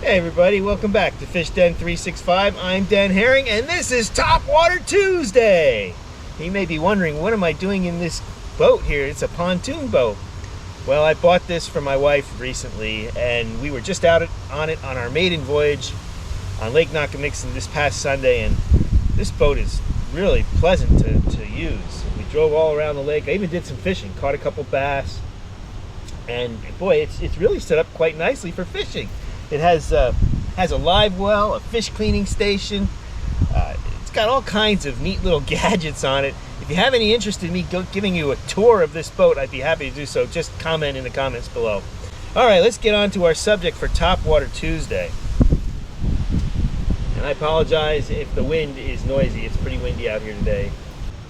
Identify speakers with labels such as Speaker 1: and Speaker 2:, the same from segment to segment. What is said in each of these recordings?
Speaker 1: Hey everybody, welcome back to Fish Den 365. I'm Den Haring and this is Topwater Tuesday. You may be wondering, what am I doing in this boat here? It's a pontoon boat. Well, I bought this for my wife recently and we were just out on it on our maiden voyage on Lake Nakamixon this past Sunday, and this boat is really pleasant to use. We drove all around the lake. I even did some fishing, caught a couple bass, and boy, it's really set up quite nicely for fishing. It has a live well, a fish cleaning station. It's got all kinds of neat little gadgets on it. If you have any interest in me giving you a tour of this boat, I'd be happy to do so. Just comment in the comments below. All right, let's get on to our subject for Topwater Tuesday. And I apologize if the wind is noisy. It's pretty windy out here today.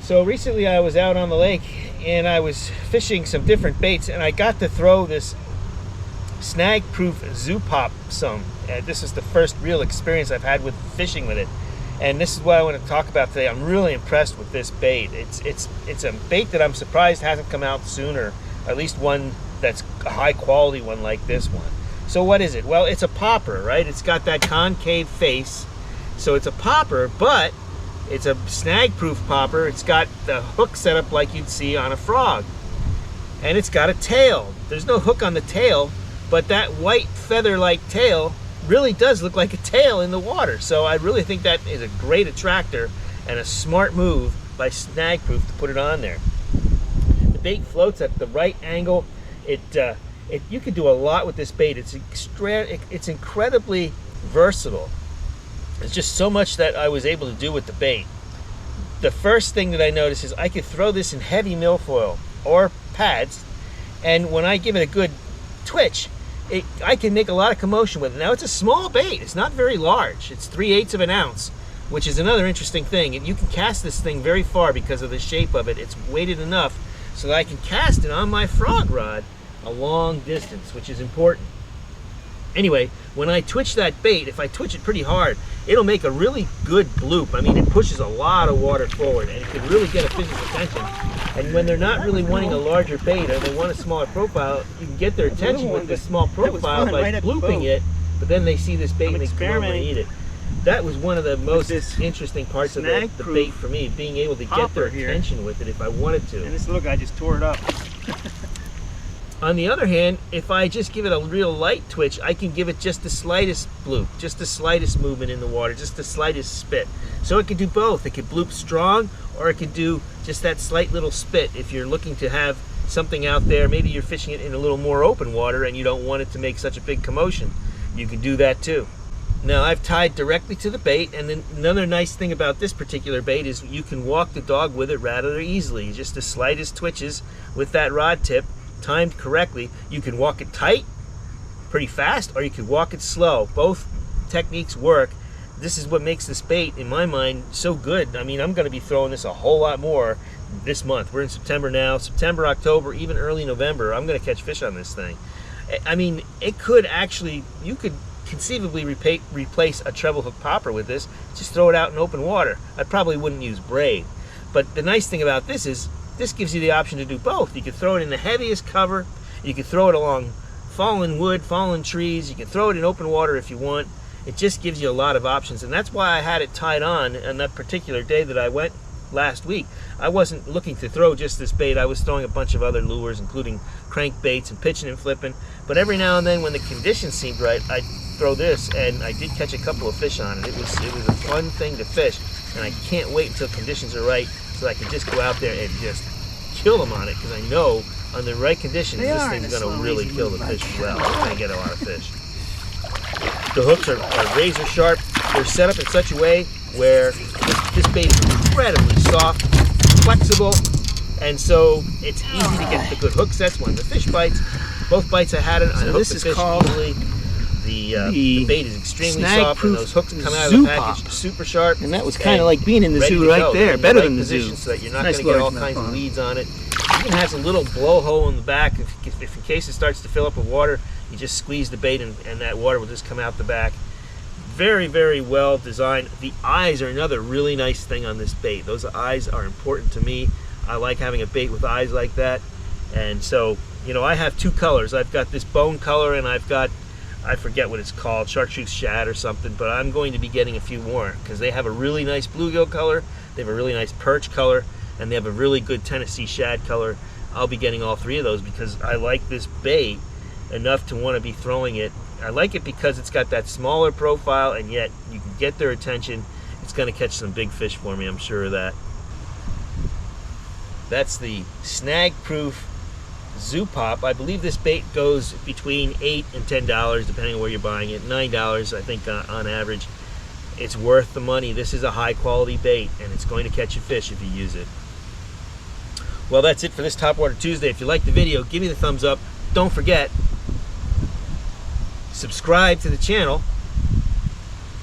Speaker 1: So recently I was out on the lake and I was fishing some different baits, and I got to throw this Snag Proof Zoo Pop some. This is the first real experience I've had with fishing with it, and this is what I want to talk about today. I'm really impressed with this bait. It's a bait that I'm surprised hasn't come out sooner, at least one that's a high quality one like this one. So what is it? Well, it's a popper, right? It's got that concave face, so it's a popper, but it's a snag proof popper. It's got the hook set up like you'd see on a frog, and it's got a tail. There's no hook on the tail, but that white feather-like tail really does look like a tail in the water. So I really think that is a great attractor and a smart move by Snag Proof to put it on there. The bait floats at the right angle. You can do a lot with this bait. It's incredibly versatile. There's just so much that I was able to do with the bait. The first thing that I noticed is I could throw this in heavy milfoil or pads, and when I give it a good twitch, I can make a lot of commotion with it. Now, it's a small bait. It's not very large. It's 3/8 of an ounce, which is another interesting thing. And you can cast this thing very far because of the shape of it. It's weighted enough so that I can cast it on my frog rod a long distance, which is important. Anyway, when I twitch that bait, if I twitch it pretty hard, it'll make a really good bloop. I mean, it pushes a lot of water forward, and it can really get a fish's attention. And when they're not really wanting a larger bait or they want a smaller profile, you can get their attention with this small profile by blooping it, but then they see this bait and they come over and eat it. That was one of the most interesting parts of the bait for me, being able to get their attention with it if I wanted to.
Speaker 2: And this, look, I just tore it up.
Speaker 1: On the other hand, if I just give it a real light twitch, I can give it just the slightest bloop, just the slightest movement in the water, just the slightest spit. So it could do both. It could bloop strong, or it could do just that slight little spit if you're looking to have something out there. Maybe you're fishing it in a little more open water and you don't want it to make such a big commotion. You can do that too. Now, I've tied directly to the bait, and then another nice thing about this particular bait is you can walk the dog with it rather easily. Just the slightest twitches with that rod tip, timed correctly. You can walk it tight, pretty fast, or you can walk it slow. Both techniques work. This is what makes this bait, in my mind, so good. I mean, I'm going to be throwing this a whole lot more this month. We're in September now. September, October, even early November, I'm going to catch fish on this thing. I mean, it could actually, you could conceivably replace a treble hook popper with this. Just throw it out in open water. I probably wouldn't use braid. But the nice thing about this is, this gives you the option to do both. You can throw it in the heaviest cover. You can throw it along fallen wood, fallen trees. You can throw it in open water if you want. It just gives you a lot of options, and that's why I had it tied on that particular day that I went last week. I wasn't looking to throw just this bait. I was throwing a bunch of other lures, including crankbaits and pitching and flipping. But every now and then, when the conditions seemed right, I'd throw this, and I did catch a couple of fish on it. It was a fun thing to fish, and I can't wait until conditions are right so I can just go out there and just kill them on it, because I know under the right conditions this thing's going to really kill the fish as well. It's going to get a lot of fish. The hooks are razor sharp. They're set up in such a way where this bait is incredibly soft, flexible, and so it's easy to get the good hook sets when the fish bites. Both bites I had it, I hooked the fish easily. The bait is extremely soft, and those hooks come out of the package super sharp.
Speaker 2: And that was kind of like being in the zoo right there, better than the zoo.
Speaker 1: So that you're not going to get all kinds of weeds on it. It even has a little blowhole in the back. If in case it starts to fill up with water, you just squeeze the bait and that water will just come out the back. Very, very well designed. The eyes are another really nice thing on this bait. Those eyes are important to me. I like having a bait with eyes like that. And so, you know, I have two colors. I've got this bone color, and I've got I forget what it's called, chartreuse shad or something, but I'm going to be getting a few more because they have a really nice bluegill color, they have a really nice perch color, and they have a really good Tennessee shad color. I'll be getting all three of those because I like this bait enough to want to be throwing it. I like it because it's got that smaller profile, and yet you can get their attention. It's going to catch some big fish for me, I'm sure of that. That's the Snag Proof Zoo Pop. I believe this bait goes between $8 and $10, depending on where you're buying it. $9, I think, on average. It's worth the money. This is a high quality bait, and it's going to catch a fish if you use it. Well, that's it for this Topwater Tuesday. If you liked the video, give me the thumbs up. Don't forget, subscribe to the channel.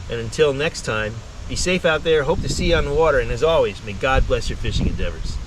Speaker 1: And until next time, be safe out there. Hope to see you on the water. And as always, may God bless your fishing endeavors.